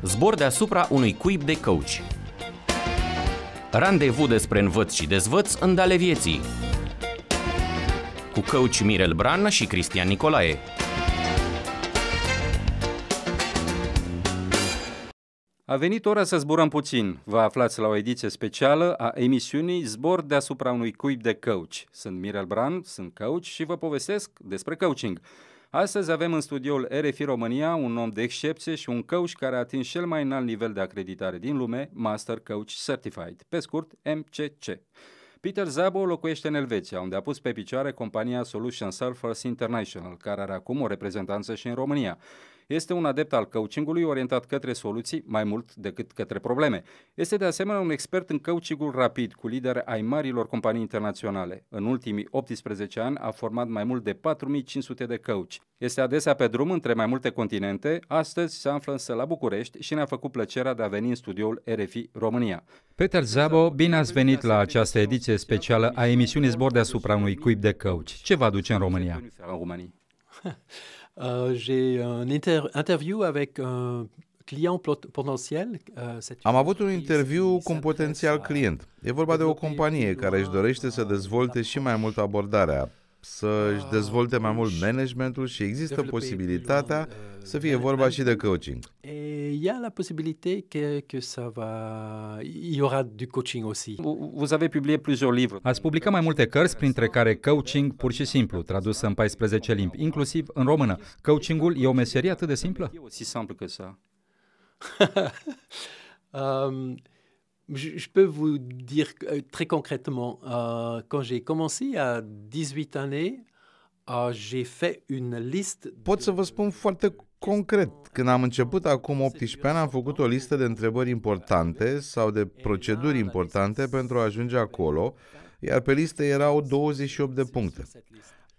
Zbor deasupra unui cuib de coach. Randevu despre învăț și dezvăț în ale vieții. Cu coach Mirel Bran și Cristian Nicolae. A venit ora să zburăm puțin. Vă aflați la o ediție specială a emisiunii Zbor deasupra unui cuib de coach. Sunt Mirel Bran, sunt coach și vă povestesc despre coaching. Astăzi avem în studioul RFI România un om de excepție și un coach care a atins cel mai înalt nivel de acreditare din lume, Master Coach Certified, pe scurt MCC. Peter Szabo locuiește în Elveția, unde a pus pe picioare compania Solution Surfers International, care are acum o reprezentanță și în România. Este un adept al coachingului orientat către soluții mai mult decât către probleme. Este de asemenea un expert în coachingul rapid cu lideri ai marilor companii internaționale. În ultimii 18 ani a format mai mult de 4500 de coach. Este adesea pe drum între mai multe continente, astăzi se află însă la București și ne-a făcut plăcerea de a veni în studioul RFI România. Peter Szabo, bine ați venit la această ediție specială a emisiunii Zbor deasupra unui cuib de coach. Ce vă aduce în România? J'ai un interview avec un client potentiel. Am avut un interviu cu un potențial client. E vorba de o companie care își dorește să dezvolte și mai mult abordarea, să-și dezvolte mai mult managementul și există posibilitatea să fie vorba și de coaching. Il y a la possibilité que ça va, il y aura du coaching aussi. Vous avez publié plusieurs livres. Ați publicat mai multe cărți, printre care Coaching pur și simplu, tradus în 14 limbi, inclusiv în română. Coachingul e o meserie atât de simplă? E aussi simple que ça. Je peux vous dire très concrètement, quand j'ai commencé à 18 années, j'ai fait une liste. Pot să vă spun foarte concret. Când am început acum 18 ani, am făcut o listă de întrebări importante sau de proceduri importante pentru a ajunge acolo, iar pe listă erau 28 de puncte.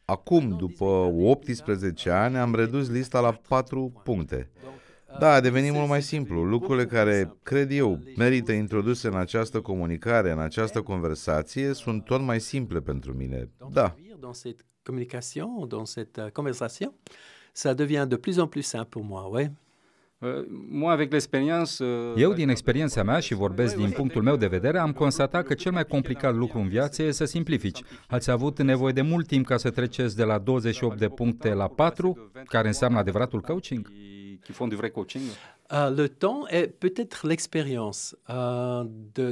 Acum, după 18 ani, am redus lista la 4 puncte. Da, a devenit mult mai simplu. Lucrurile care, cred eu, merită introduse în această comunicare, în această conversație, sunt tot mai simple pentru mine. Da. Dans cette communication, dans cette conversation, ça devient de plus en plus simple pour moi, ouais. Eu, din experiența mea și vorbesc din punctul meu de vedere, am constatat că cel mai complicat lucru în viață e să simplifici. Ați avut nevoie de mult timp ca să treceți de la 28 de puncte la 4, care înseamnă adevăratul coaching? Le temps est peut-être l'expérience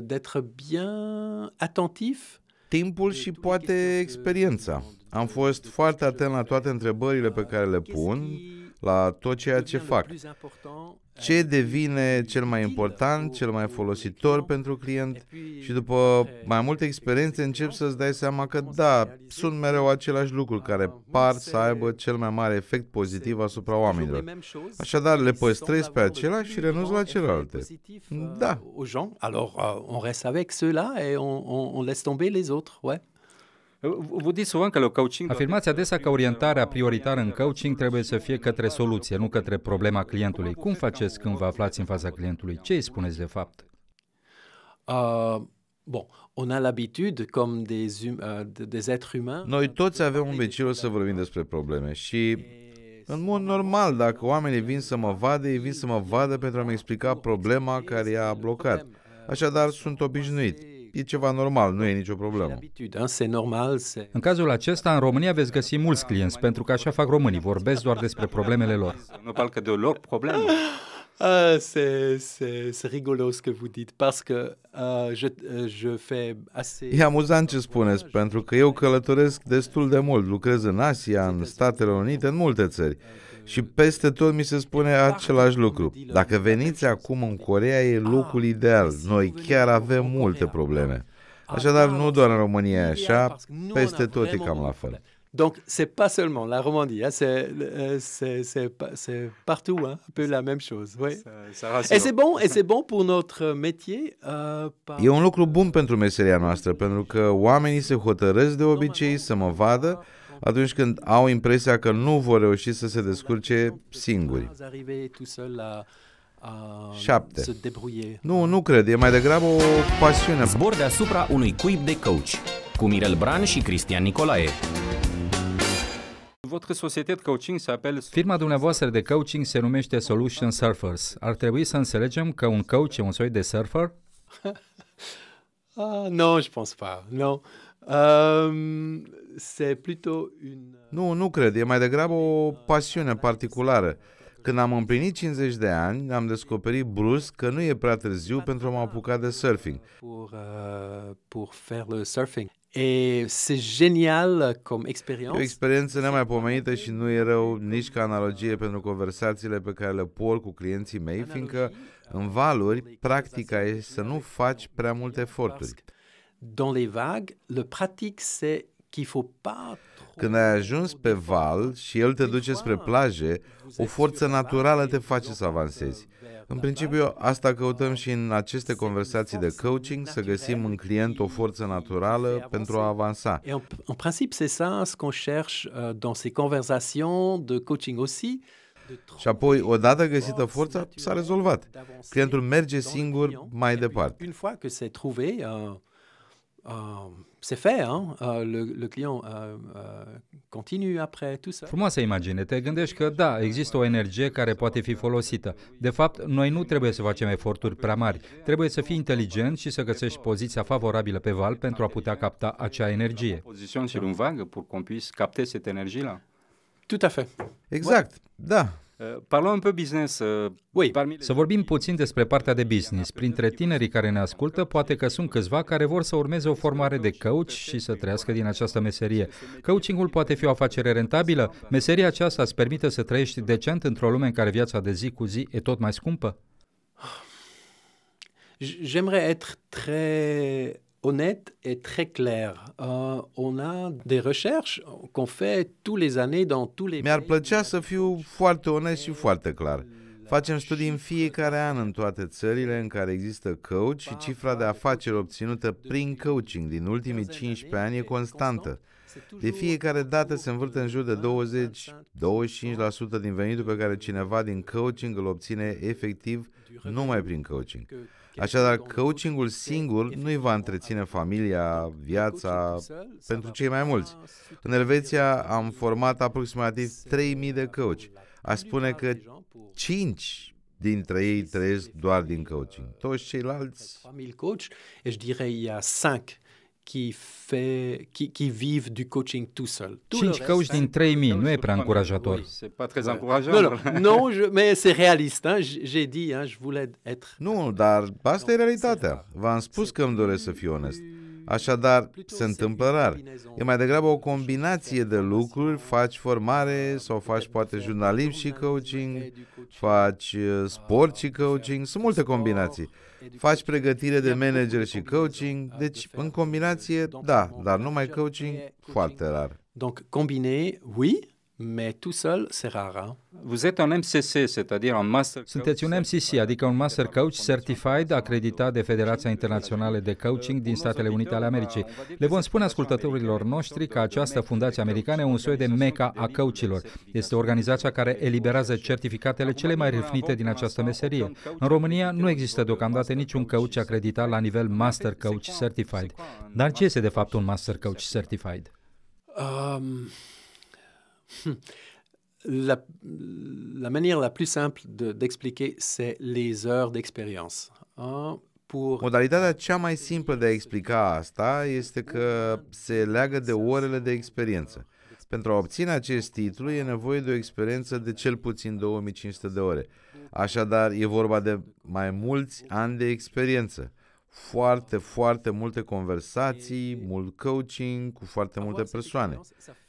d'être bien attentif. Timpul și poate experiența. Am fost foarte atent la toate întrebările pe care le pun, la tot ceea ce fac. Ce devine cel mai important, cel mai folositor pentru client și după mai multe experiențe încep să-ți dai seama că da, sunt mereu același lucruri care par să aibă cel mai mare efect pozitiv asupra oamenilor. Așadar le păstrezi pe acelea și renunți la celelalte. Da. Alors on reste avec ceux-là et on laisse tomber les autres, ouais. Afirmați adesea că orientarea prioritară în coaching trebuie să fie către soluție, nu către problema clientului. Cum faceți când vă aflați în fața clientului? Ce îi spuneți de fapt? Bon, on a l'habitude comme des êtres humains. Noi toți avem obiceiul să vorbim despre probleme și în mod normal, dacă oamenii vin să mă vadă, ei vin să mă vadă pentru a-mi explica problema care i-a blocat. Așadar, sunt obișnuit. E ceva normal, nu e nicio problemă. În cazul acesta, în România veți găsi mulți clienți, pentru că așa fac românii, vorbesc doar despre problemele lor. C'est rigolo ce que vous dites, parce que je fais assez... E amuzant ce spuneți, pentru că eu călătoresc destul de mult, lucrez în Asia, în Statele Unite, în multe țări. Și peste tot mi se spune același lucru. Dacă veniți acum în Coreea, e locul ideal. Noi chiar avem multe probleme. Așadar, nu doar în România e așa, peste tot e cam la fel. Donc, c'est pas seulement la Romandie, c'est partout, hein, un peu la même chose. Oui. Et c'est bon pour notre métier. E un lucru bun pentru meseria noastră, pentru că oamenii se hotărăsc de obicei să mă vadă atunci când au impresia că nu vor reuși să se descurce singuri. 7. Nu cred, e mai degrabă o pasiune. Zbor deasupra unui cuib de coach, cu Mirel Bran și Cristian Nicolae. Votre société de coaching s'appelle... Firma dumneavoastră de coaching se numește Solution Surfers. Ar trebui să înțelegem că un coach e un soi de surfer? Non, je pense pas. Non. C'est plutôt une... Nu cred. E mai degrabă o pasiune particulară. Când am împlinit 50 de ani, am descoperit brusc că nu e prea târziu pentru a mă apuca de surfing. Pour faire le surfing. Et c'est génial comme expérience. E o experiență nemaipomenită și nu e rău nici ca analogie pentru conversațiile pe care le port cu clienții mei, fiindcă în valuri, practica e să nu faci prea multe eforturi. Dans les vagues, le pratique c'est qu'il faut pas. Când ai ajuns pe val și el te duce spre plaje, o forță naturală te face să avansezi. În principiu, asta căutăm și în aceste conversații de coaching, să găsim în client o forță naturală pentru a avansa. Et en principe, c'est ça ce qu'on cherche dans ces conversations de coaching aussi. Și apoi, odată găsită forța, s-a rezolvat. Clientul merge singur mai departe. Une fois que c'est trouvé, c'est fait, hein? Le client continue après tout ça. Frumoasă imagine. Te gândești că da, există o energie care poate fi folosită. De fapt, noi nu trebuie să facem eforturi prea mari. Trebuie să fii inteligent și să găsești poziția favorabilă pe val pentru a putea capta acea energie. Poziția sur une vague pour qu'on puisse capter cette énergie-là. Tout à fait. Exact, da. Parlons un peu business. Oui. Să vorbim puțin despre partea de business. Printre tinerii care ne ascultă, poate că sunt câțiva care vor să urmeze o formare de coach și să trăiască din această meserie. Coachingul poate fi o afacere rentabilă? Meseria aceasta îți permite să trăiești decent într-o lume în care viața de zi cu zi e tot mai scumpă? J'aimerais être très honnête et très clair. On a des recherches qu'on fait tous les années dans tous les... Mi-ar plăcea să fiu foarte onest și foarte clar. Facem studii în fiecare an în toate țările în care există coach și cifra de afaceri obținută prin coaching din ultimii 15 ani e constantă. De fiecare dată se învârte în jur de 20-25% din venitul pe care cineva din coaching îl obține efectiv numai prin coaching. Așadar, coachingul singur nu îi va întreține familia, viața, pentru cei mai mulți. În Elveția am format aproximativ 3.000 de coach. Aș spune că 5 dintre ei trăiesc doar din coaching. Toți ceilalți... 3.000 coach, et je dirais il y a 5 qui vivent du coaching tout seul. 5 coach din 3.000, nu e prea încurajator. C'est pas très encourageant. Non, mais c'est réaliste. Hein? J'ai dit, hein, je voulais être... Nu, dar asta e realitatea. V-am spus că îmi doresc să fiu onest. Așadar, se întâmplă rar. E mai degrabă o combinație de lucruri, faci formare sau faci poate jurnalism și coaching, faci sport și coaching, sunt multe combinații. Faci pregătire de manager și coaching, deci în combinație, da, dar numai coaching, foarte rar. Donc combiné, oui, mais tout seul, c'est rare. Hein? Vous êtes un MCC, c'est-à-dire un Master Coach. Sunteți un MCC, adică un Master Coach Certified, acreditat de Federația Internațională de Coaching din Statele Unite ale Americii. Le vom spune ascultătorilor noștri că această fundație americană e un soi de meca a coachilor. Este organizația care eliberează certificatele cele mai râvnite din această meserie. În România nu există deocamdată niciun coach acreditat la nivel Master Coach Certified. Dar ce este de fapt un Master Coach Certified? La manière la plus simple d'expliquer, c'est les heures d'expérience. Modalitatea cea mai simplă de a explica asta este că se leagă de orele de experiență. Pentru a obține acest titlu e nevoie de o experiență de cel puțin 2500 de ore. Așadar, e vorba de mai mulți ani de experiență. Foarte multe conversații, mult coaching cu foarte multe persoane.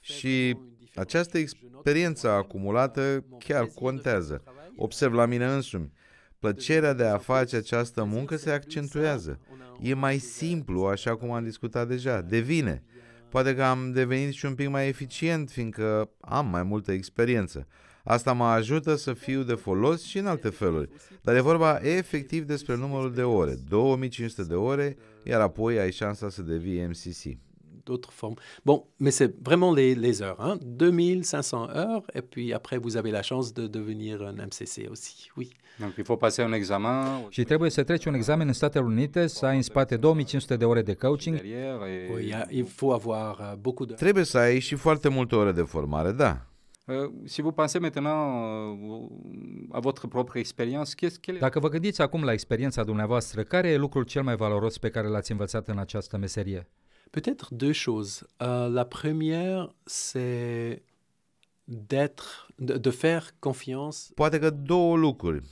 Și această experiență acumulată chiar contează. Observ la mine însumi. Plăcerea de a face această muncă se accentuează. E mai simplu, așa cum am discutat deja. Devine. Poate că am devenit și un pic mai eficient, fiindcă am mai multă experiență. Asta mă ajută să fiu de folos și în alte feluri. Dar e vorba efectiv despre numărul de ore. 2500 de ore, iar apoi ai șansa să devii MCC. D'autres formes. Bon, mais c'est vraiment les heures, hein? 2500 heures, et puis après vous avez la chance de devenir un MCC aussi, oui. Donc il faut passer un examen. Și trebuie să treci un examen în Statele Unite, să ai în spate 2500 de ore de coaching. Oui, il faut avoir beaucoup de... Trebuie să ai și foarte multe ore de formare, da. Si vous pensez maintenant à votre propre expérience, Dacă vă gândiți acum la experiența dumneavoastră, care e lucrul cel mai valoros pe care l-ați învățat în această meserie? Peut-être deux choses. La première, c'est de faire confiance. Poate că două lucruri.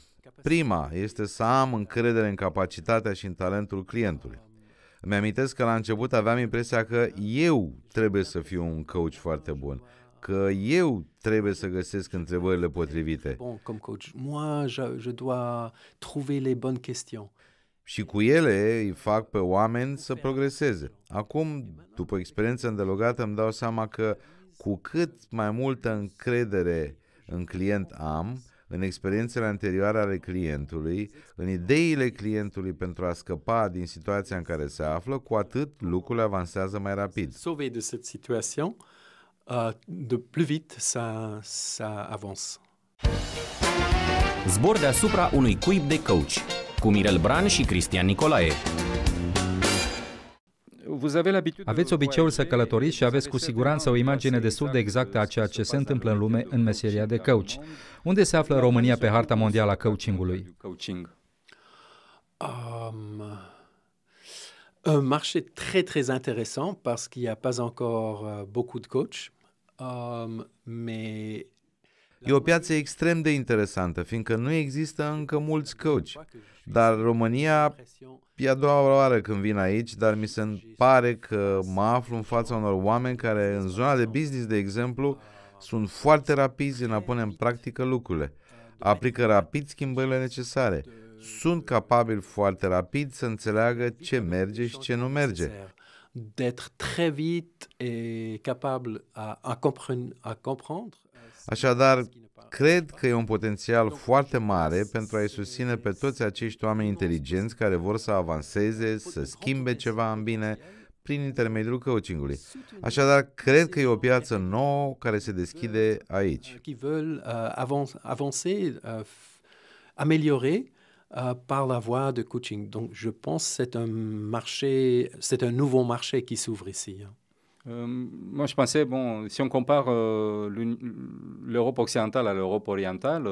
Prima este să am încredere în capacitatea și în talentul clientului. Îmi amintesc că la început aveam impresia că eu trebuie să fiu un coach foarte bun, că eu trebuie să găsesc întrebările potrivite. Bon, comme coach, moi, je dois trouver les bonnes questions. Și cu ele îi fac pe oameni să progreseze. Acum, după experiență îndelungată, îmi dau seama că cu cât mai multă încredere în client am, în experiențele anterioare ale clientului, în ideile clientului pentru a scăpa din situația în care se află, cu atât lucrurile avansează mai rapid. Sauver de cette situation, de plus vite ça avance. Zbor deasupra unui cuib de coach cu Mirel Bran și Cristian Nicolae. Aveți obiceiul să călătoriți și aveți cu siguranță o imagine destul de exactă a ceea ce se întâmplă în lume în meseria de coach. Unde se află România pe harta mondială a coachingului? Un marché très très intéressant parce qu'il n'y a pas encore beaucoup de coachs, mais E o piață extrem de interesantă, fiindcă nu există încă mulți coach. Dar România e a doua oară când vin aici, dar mi se pare că mă aflu în fața unor oameni care, în zona de business, de exemplu, sunt foarte rapizi în a pune în practică lucrurile. Aplică rapid schimbările necesare. Sunt capabili foarte rapid să înțeleagă ce merge și ce nu merge. D'être très vite et capable à comprendre. Așadar, cred că e un potențial foarte mare pentru a-i susține pe toți acești oameni inteligenți care vor să avanseze, să schimbe ceva în bine prin intermediul coachingului. Așadar, cred că e o piață nouă care se deschide aici. Qui veulent avancer, améliorer par la voie de coaching. Donc, je pense que c'est un nouveau marché qui s'ouvre ici. Moi, je pensais, bon, si on compare l'Europe occidentale à l'Europe orientale,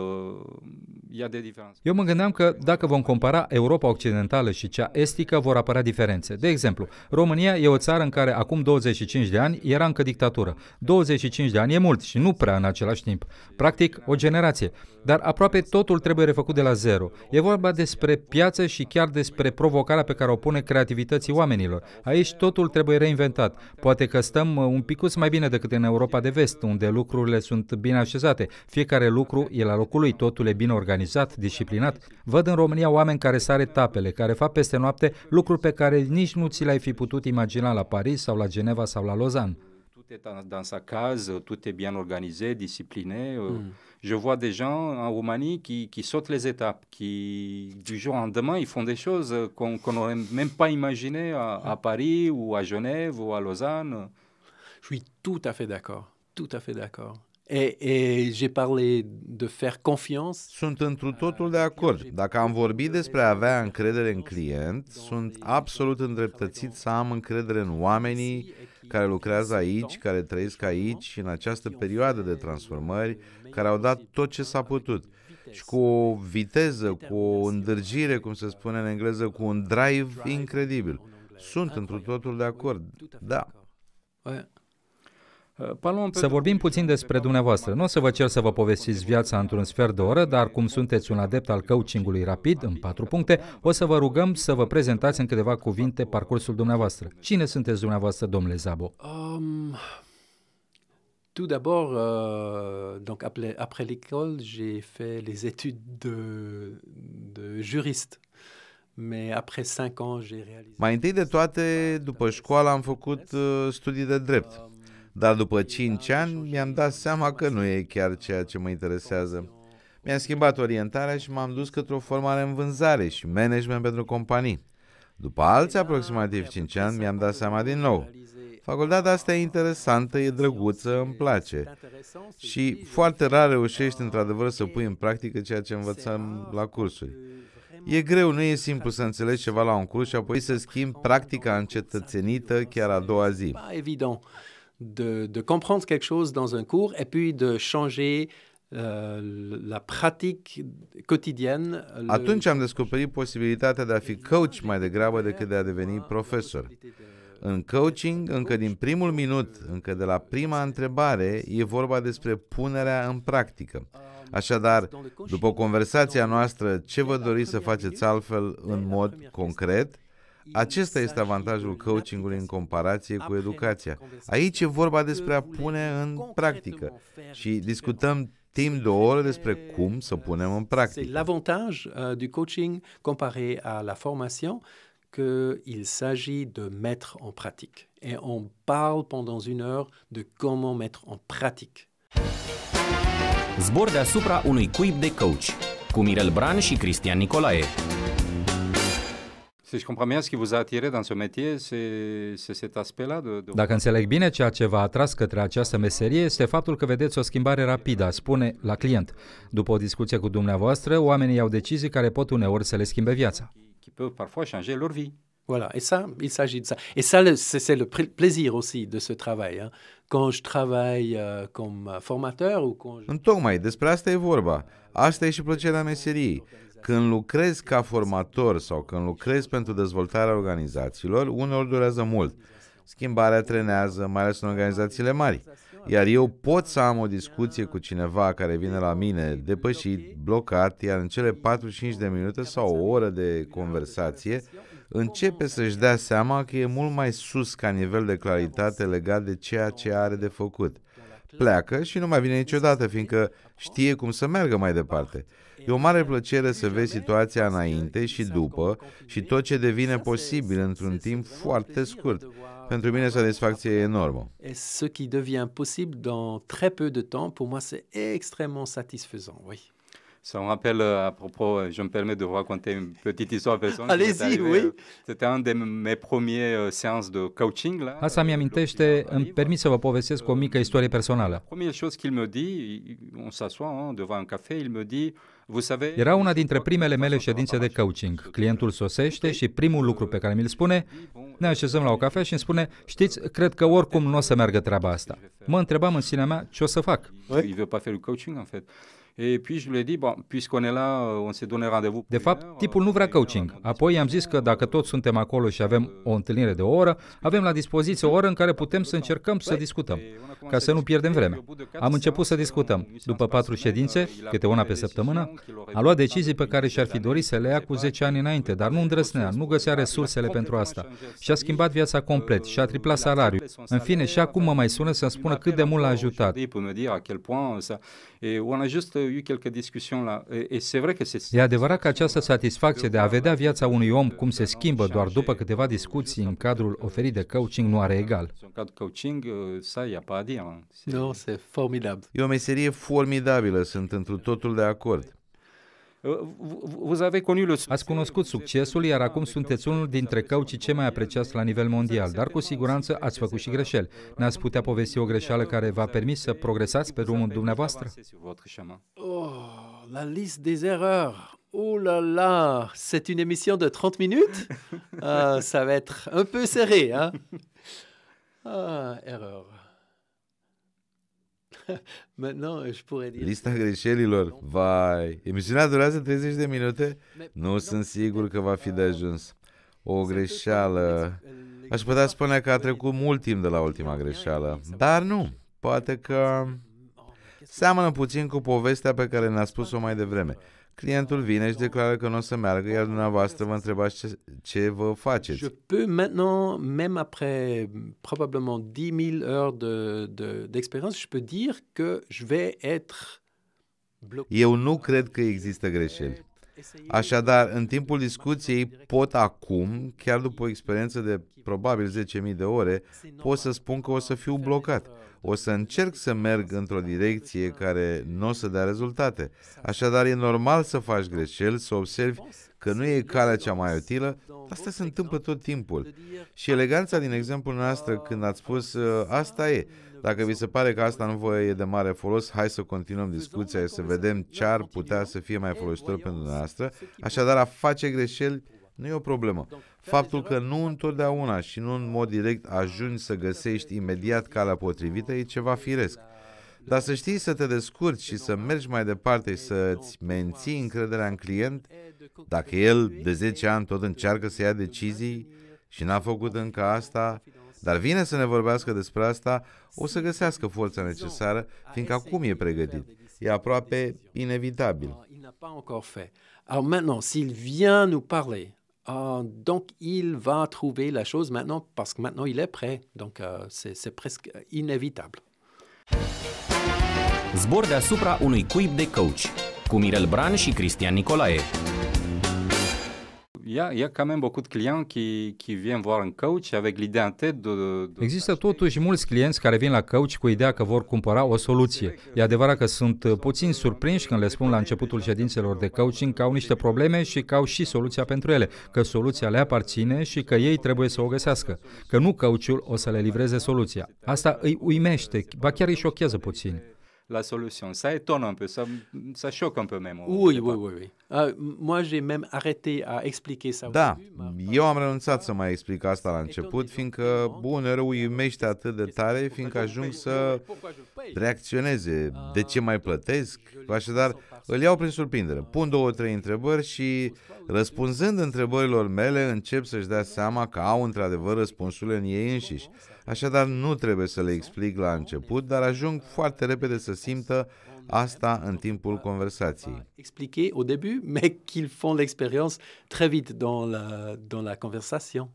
il y a des différences. Eu mă gândeam că dacă vom compara Europa Occidentală și cea estică, vor apărea diferențe. De exemplu, România e o țară în care acum 25 de ani era încă dictatură. 25 de ani e mult și nu prea în același timp. Practic, o generație. Dar aproape totul trebuie refăcut de la zero. E vorba despre piață și chiar despre provocarea pe care o pune creativității oamenilor. Aici totul trebuie reinventat. Poate că stăm un picuț mai bine decât în Europa de Vest, unde lucrurile sunt bine așezate. Fiecare lucru e la locul lui, totul e bine organizat, disciplinat. Văd în România oameni care sar etapele, care fac peste noapte lucruri pe care nici nu ți le-ai fi putut imagina la Paris sau la Geneva sau la Lausanne. Tout est dans sa case, tout est bien organisé, discipliné. Je vois des gens en Roumanie qui sautent les étapes, qui du jour au lendemain, ils font des choses qu'on n'aurait même pas imaginé à Paris ou à Genève ou à Lausanne. Je suis tout à fait d'accord, tout à fait d'accord. Et j'ai parlé de faire confiance. Sunt întru totul de acord. Dacă am vorbit despre a avea încredere în client, sunt absolut îndreptățit să am încredere în oamenii care lucrează aici, care trăiesc aici, în această perioadă de transformări, care au dat tot ce s-a putut. Și cu o viteză, cu o îndârgire, cum se spune în engleză, cu un drive incredibil. Sunt întru totul de acord, da. Să vorbim puțin despre dumneavoastră. Nu o să vă cer să vă povestiți viața într-un sfert de oră, dar cum sunteți un adept al coachingului rapid, în 4 puncte, o să vă rugăm să vă prezentați în câteva cuvinte parcursul dumneavoastră. Cine sunteți dumneavoastră, domnule Zabo? Tout d'abord, donc après l'école, j'ai fait les études de juriste. Mais après 5 ans, j'ai réalisé. Mai întâi de toate, după școală am făcut studii de drept. Dar după 5 ani mi-am dat seama că nu e chiar ceea ce mă interesează. Mi-am schimbat orientarea și m-am dus către o formare în vânzare și management pentru companii. După alți aproximativ 5 ani mi-am dat seama din nou. Facultatea asta e interesantă, e drăguță, îmi place. Și foarte rar reușești într-adevăr să pui în practică ceea ce învățăm la cursuri. E greu, nu e simplu să înțelegi ceva la un curs și apoi să schimbi practica încetățenită chiar a doua zi. de comprendre quelque chose dans un cours et puis de changer la pratique quotidienne. Atunci am descoperit posibilitatea de a fi coach mai degrabă decât de a deveni profesor. În coaching, încă din primul minut, încă de la prima întrebare, e vorba despre punerea în practică. Așadar, după conversația noastră, ce vă doriți să faceți altfel în mod concret? Acesta este avantajul coachingului în comparație cu educația. Aici e vorba despre a pune în practică și discutăm timp de o oră despre cum să punem în practică. C'est l'avantage du coaching comparé à la formation qu'il s'agit de mettre en pratique. Et on parle pendant une heure de comment mettre en pratique. Zbor deasupra unui cuib de coach cu Mirel Bran și Cristian Nicolae. Si je comprends bien, ce qui vous a attiré dans ce métier, c'est cet aspect-là de... Dacă înțeleg bine, ceea ce v-a atras către această meserie este faptul că vedeți o schimbare rapidă, spune la client. După o discuție cu dumneavoastră, oamenii iau decizii care pot uneori să le schimbe viața. Qui peuvent parfois changer leur vie. Voilà, et ça, il s'agit de ça. Et ça, c'est le plaisir aussi de ce travail. Hein. Quand je travaille comme formateur ou quand... Întocmai, despre asta e vorba. Asta e și plăcerea meseriei. Când lucrezi ca formator sau când lucrezi pentru dezvoltarea organizațiilor, uneori durează mult. Schimbarea trenează, mai ales în organizațiile mari. Iar eu pot să am o discuție cu cineva care vine la mine depășit, blocat, iar în cele 45 de minute sau o oră de conversație, începe să-și dea seama că e mult mai sus ca nivel de claritate legat de ceea ce are de făcut. Pleacă și nu mai vine niciodată, fiindcă știe cum să meargă mai departe. E o mare plăcere să vezi situația înainte și după și tot ce devine posibil într-un timp foarte scurt. Pentru mine satisfacția e enormă. Et ce qui devient possible dans très peu de temps, pour moi, c'est extrêmement satisfaisant, oui. Ça me rappelle, à propos, je me permets de vous raconter une petite histoire personnelle. Allez-y, oui. C'était un de mes premiers séances de coaching. Là. Asta mi amintește, îmi permit să vă povestesc o mică istorie personală. Première chose qu'il me dit, on s'assoit devant un café, il me dit, vous savez... Era una dintre primele mele ședințe de coaching. Clientul sosește și primul lucru pe care mi-l spune, ne așezăm la o cafea și îmi spune, știți, cred că oricum nu o să meargă treaba asta. Mă întrebam în sinea mea ce o să fac. Il veut pas faire du coaching, en fait. Et puis je lui ai dit, bon, puisqu'on est là, on s'est donné rendez-vous. De fapt, tipul nu vrea coaching. Apoi i-am zis că dacă toți suntem acolo și avem o întâlnire de o oră, avem la dispoziție o oră în care putem să încercăm să discutăm, ca să nu pierdem vreme. Am început să discutăm. După 4 ședințe, câte una pe săptămână, a luat decizii pe care și-ar fi dorit să le ia cu 10 ani înainte, dar nu îndrăznea, nu găsea resursele pentru asta. Și-a schimbat viața complet, și-a triplat salariul. În fine, și acum mă mai sună să-mi spună cât de mult l-a ajutat. E adevărat că această satisfacție de a vedea viața unui om cum se schimbă doar după câteva discuții în cadrul oferit de coaching nu are egal. Non, c'est formidable. E o meserie formidabilă, sunt întru totul de acord. Ați cunoscut succesul, iar acum sunteți unul dintre coachii cei mai apreciați la nivel mondial, dar cu siguranță ați făcut și greșeli. Ne-ați putea povesti o greșeală care v-a permis să progresați pe drumul dumneavoastră? Oh, la liste des erreurs. Oh là là, c'est une émission de 30 minutes. Ça va être un peu serré, hein? Erreur. Maintenant, je pourrais dire... Lista greșelilor? Vai, emisiunea durează 30 de minute? Nu sunt sigur că va fi de ajuns. O greșeală... Aș putea spune că a trecut mult timp de la ultima greșeală, dar nu. Poate că... seamănă puțin cu povestea pe care ne-a spus-o mai devreme. Clientul vine și declară că nu o să meargă, iar dumneavoastră vă întrebați ce vă faceți. Je peux maintenant, même après probablement 10 000 heures d'expérience, je peux dire que je vais être bloqué. Eu nu cred că există greșeli. Așadar, în timpul discuției pot acum, chiar după o experiență de probabil 10.000 de ore, pot să spun că o să fiu blocat. O să încerc să merg într-o direcție care nu o să dea rezultate. Așadar, e normal să faci greșeli, să observi că nu e calea cea mai utilă. Asta se întâmplă tot timpul. Și eleganța din exemplul noastră când ați spus, asta e. Dacă vi se pare că asta nu vă e de mare folos, hai să continuăm discuția și să vedem ce ar putea să fie mai folositor pentru dumneavoastră. Așadar, a face greșeli nu e o problemă. Faptul că nu întotdeauna și nu în mod direct ajungi să găsești imediat calea potrivită e ceva firesc. Dar să știi să te descurci și să mergi mai departe și să-ți menții încrederea în client, dacă el de 10 ani tot încearcă să ia decizii și n-a făcut încă asta, dar vine să ne vorbească despre asta, o să găsească forța necesară, fiindcă acum e pregătit. E aproape inevitabil. Il n'a pas encore fait. Alors maintenant, s'il vient nous parler, donc il va trouver la chose maintenant, parce que maintenant il est prêt. Donc c'est presque inévitable. Zbor deasupra unui cuib de coach, cu Mirel Bran și Cristian Nicolae. Il y a quand même beaucoup de clients qui viennent voir un coach avec l'idée en tête de... Există totuși mulți clienți care vin la coach cu ideea că vor cumpăra o soluție. E adevărat că sunt puțin surprinși când le spun la începutul ședințelor de coaching că au niște probleme și că au și soluția pentru ele, că soluția le aparține și că ei trebuie să o găsească, că nu coachul o să le livreze soluția. Asta îi uimește, ba chiar îi șochează puțin. La solution. Ça étonne un peu, ça choque un peu même. Oui. Moi, j'ai même arrêté à expliquer ça. Da, eu am renunțat să mai explic asta la început, fiindcă uneori uimește atât de tare, fiindcă ajung să reacționeze. De ce mai plătesc? Așadar, îl iau prin surprindere. Pun 2-3 întrebări și, răspunzând întrebărilor mele, încep să-și dea seama că au într-adevăr răspunsurile în ei înșiși. Așadar, nu trebuie să le explic la început, dar ajung foarte repede să simtă asta în timpul conversației. Expliquer au début, mais qu'ils font l'expérience très vite dans la conversation.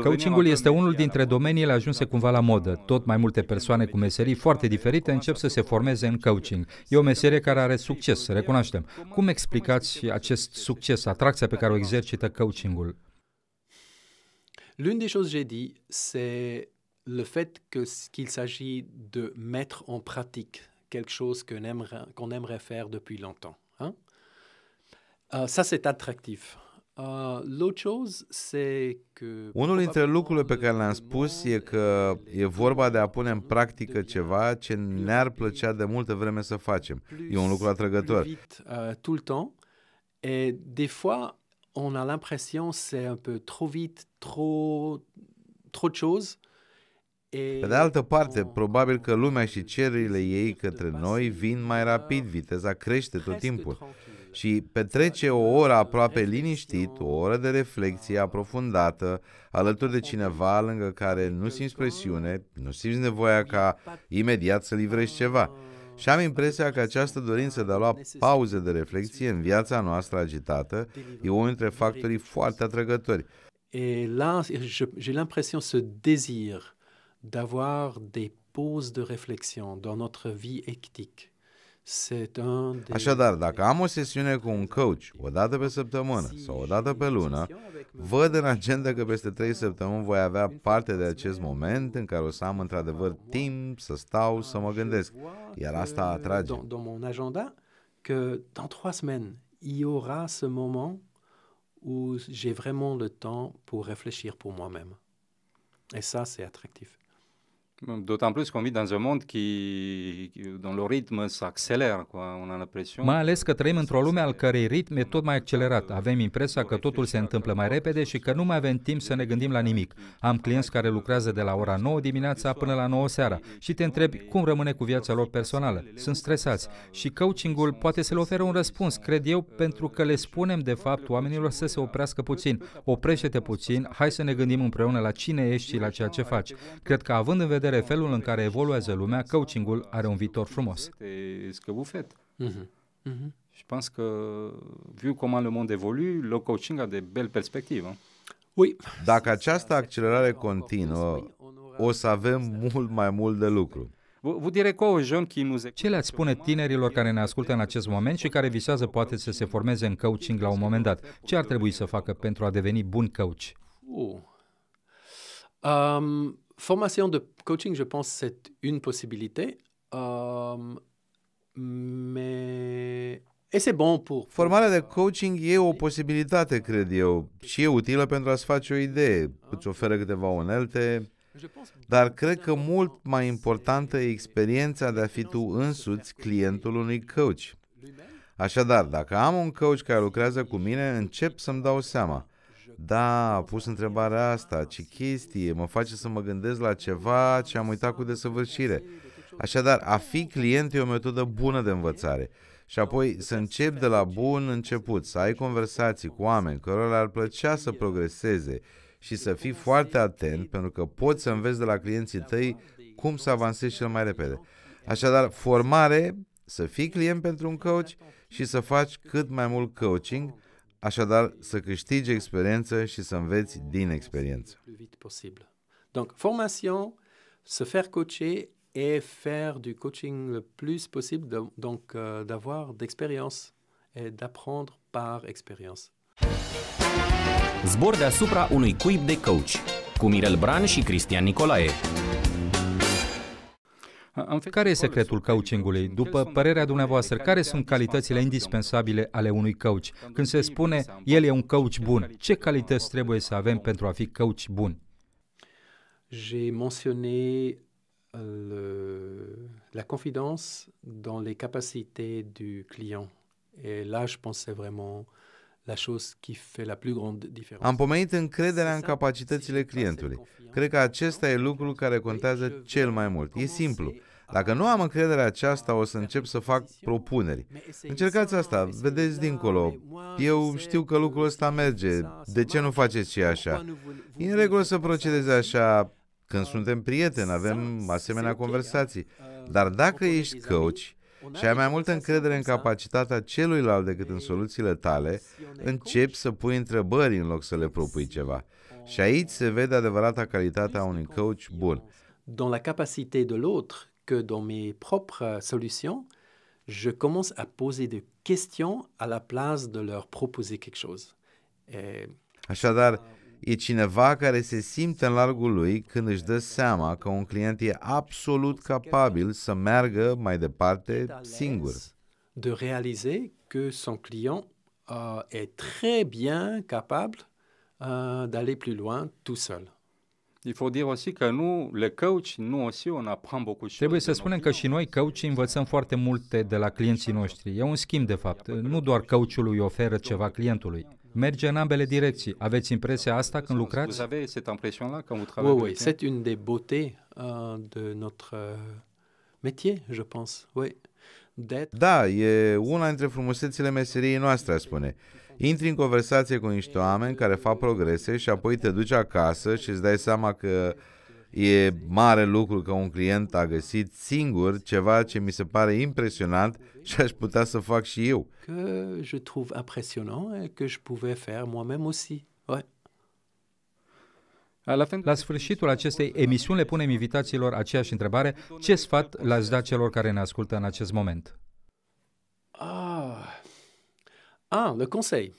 Coachingul este unul dintre domeniile ajunse cumva la modă. Tot mai multe persoane cu meserii foarte diferite încep să se formeze în coaching. E o meserie care are succes, să recunoaștem. Cum explicați acest succes, atracția pe care o exercită coachingul? L'une des choses que j'ai dit, c'est le fait qu'il s'agit de mettre en pratique quelque chose qu'on aimerait faire depuis longtemps. Hein? Ça, c'est attractif. L'autre chose, c'est que... Unul dintre lucrurile pe care le-am spus e că e vorba de a pune în practică ceva ce ne-ar plăcea de multă vreme să facem. E un lucru atrăgător. Tout le temps. Et des fois, on a l'impression c'est un peu trop vite, trop de choses. Pe de altă parte, probabil că lumea și cererile ei către noi vin mai rapid, viteza crește tot timpul. Și petrece o oră aproape liniștit, o oră de reflexie aprofundată, alături de cineva lângă care nu simți presiune, nu simți nevoia ca imediat să livrezi ceva. Și am impresia că această dorință de a lua pauze de reflexie în viața noastră agitată e unul dintre factorii foarte atrăgători. Et là, j'ai l'impression ce désir d'avoir des pauses de réflexion dans notre vie hectique. Așadar, dacă am o sesiune cu un coach o dată pe săptămână sau o dată pe lună, văd în agenda că peste 3 săptămâni voi avea parte de acest moment în care o să am într-adevăr timp să stau, să mă gândesc. Iar asta atrage. Dans mon agenda, que dans 3 semaines, il y aura ce moment où j'ai vraiment le temps pour réfléchir pour moi-même. Et ça, c'est attractif. D'autant plus qu'on vit dans un monde dont le rythme s'accélère, quoi. On a l'impression. Mai ales că trăim într-o lume al cărei ritm e tot mai accelerat. Avem impresia că totul se întâmplă mai repede și că nu mai avem timp să ne gândim la nimic. Am clienți care lucrează de la ora 9 dimineața până la 9 seara și te întrebi cum rămâne cu viața lor personală. Sunt stresați și coachingul poate să le ofere un răspuns, cred eu, pentru că le spunem de fapt oamenilor să se oprească puțin. Oprește-te puțin, hai să ne gândim împreună la cine ești și la ceea ce faci. Cred că având în vedere felul în care evoluează lumea, coachingul are un viitor frumos. Ce que vous faites. Je pense que, vu comment le monde évolue, le coaching a de belles perspectives. Oui. Dacă această accelerare continuă, o să avem mult mai mult de lucru. Ce le-ați spune tinerilor care ne ascultă în acest moment și care visează poate să se formeze în coaching la un moment dat? Ce ar trebui să facă pentru a deveni bun coach? Formation de coaching, je pense, c'est une possibilité, mais et c'est bon pour... Formarea de coaching e o posibilitate, cred eu, și e utilă pentru a-ți face o idee, îți oferă câteva unelte, dar cred că mult mai importantă e experiența de a fi tu însuți clientul unui coach. Așadar, dacă am un coach care lucrează cu mine, încep să-mi dau seama. Da, a pus întrebarea asta, ce chestie, mă face să mă gândesc la ceva ce am uitat cu desăvârșire. Așadar, a fi client e o metodă bună de învățare. Și apoi să începi de la bun început, să ai conversații cu oameni cărora le-ar plăcea să progreseze și să fii foarte atent, pentru că poți să înveți de la clienții tăi cum să avansezi cel mai repede. Așadar, formare, să fii client pentru un coach și să faci cât mai mult coaching, așadar să câștigi experiență și să înveți din experiență. Donc, formation, se faire coacher et faire du coaching le plus possible, donc d'avoir d'expérience et d'apprendre par expérience. Zbor deasupra unui cuib de coach, cu Mirel Bran și Cristian Nicolae. Care e secretul coachingului? După părerea dumneavoastră, care sunt calitățile indispensabile ale unui coach? Când se spune, el e un coach bun, ce calități trebuie să avem pentru a fi coach bun? J'ai mentionné la confiance dans les capacités du client. Et là, je pense que c'est vraiment la chose qui fait la plus grande différence. Am pomenit încrederea în capacitățile clientului. Cred că acesta e lucrul care contează cel mai mult. E simplu. Dacă nu am încrederea aceasta, o să încep să fac propuneri. Încercați asta, vedeți dincolo. Eu știu că lucrul ăsta merge. De ce nu faceți și așa? E în regulă să procedezi așa când suntem prieteni, avem asemenea conversații. Dar dacă ești coach și ai mai multă încredere în capacitatea celuilalt decât în soluțiile tale, începi să pui întrebări în loc să le propui ceva. Și aici se vede adevărata calitatea unui coach bun. Dans la capacité de l'autre que dans mes propres solutions, je commence à poser des questions à la place de leur proposer quelque chose. Așadar, e cineva care se simte în largul lui când își dă seama că un client e absolut capabil să meargă mai departe singur. De réaliser que son client est très bien capable d'aller plus loin tout seul. Trebuie să spunem că și noi, coach, învățăm foarte multe de la clienții noștri. E un schimb, de fapt. Nu doar coachul îi oferă ceva clientului. Merge în ambele direcții. Aveți impresia asta când lucrați? Oui, c'est une des beautés de notre métier, je pense. Oui. Da, e una dintre frumusețile meseriei noastre, aș spune. Intri în conversație cu niște oameni care fac progrese și apoi te duci acasă și îți dai seama că e mare lucru că un client a găsit singur ceva ce mi se pare impresionant și aș putea să fac și eu. Que je trouve impressionnant et que je pouvais faire moi-même aussi. Ouais. La sfârșitul acestei emisiuni le punem invitațiilor aceeași întrebare. Ce sfat le-ați da celor care ne ascultă în acest moment? Le conseil.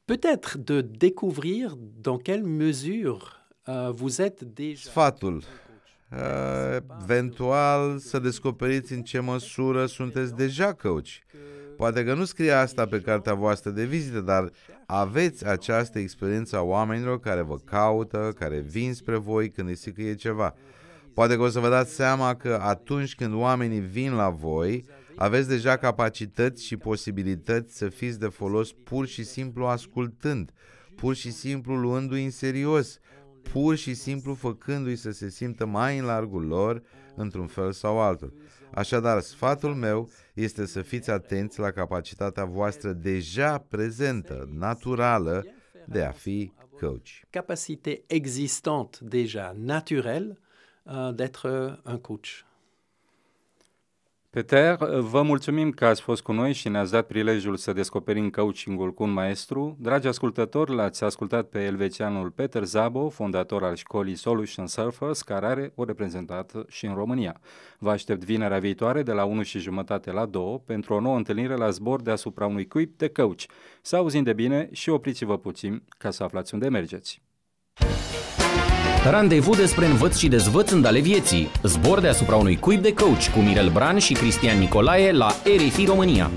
Peut-être de découvrir dans quelle mesure vous êtes déjà... Sfatul. Eventual să descoperiți în ce măsură sunteți deja coach. Poate că nu scrie asta pe cartea voastră de vizită, dar aveți această experiență a oamenilor care vă caută, care vin spre voi când îi sicrie ceva. Poate că o să vă dați seama că atunci când oamenii vin la voi, aveți deja capacități și posibilități să fiți de folos pur și simplu ascultând, pur și simplu luându-i în serios, pur și simplu făcându-i să se simtă mai în largul lor, într-un fel sau altul. Așadar, sfatul meu este să fiți atenți la capacitatea voastră deja prezentă, naturală, de a fi coach. Capacité existante déjà naturelle d'être un coach. Peter, vă mulțumim că ați fost cu noi și ne-ați dat prilejul să descoperim coachingul cu un maestru. Dragi ascultători, l-ați ascultat pe elvețianul Peter Szabo, fondator al școlii Solution Surfers, care are o reprezentată și în România. Vă aștept vinerea viitoare de la 1:30 la 2 pentru o nouă întâlnire la zbor deasupra unui cuib de coach. Să auzim de bine și opriți-vă puțin ca să aflați unde mergeți. Randevu despre învăț și dezvăț în ale vieții. Zbor deasupra unui cuib de coach cu Mirel Bran și Cristian Nicolae la RFI România.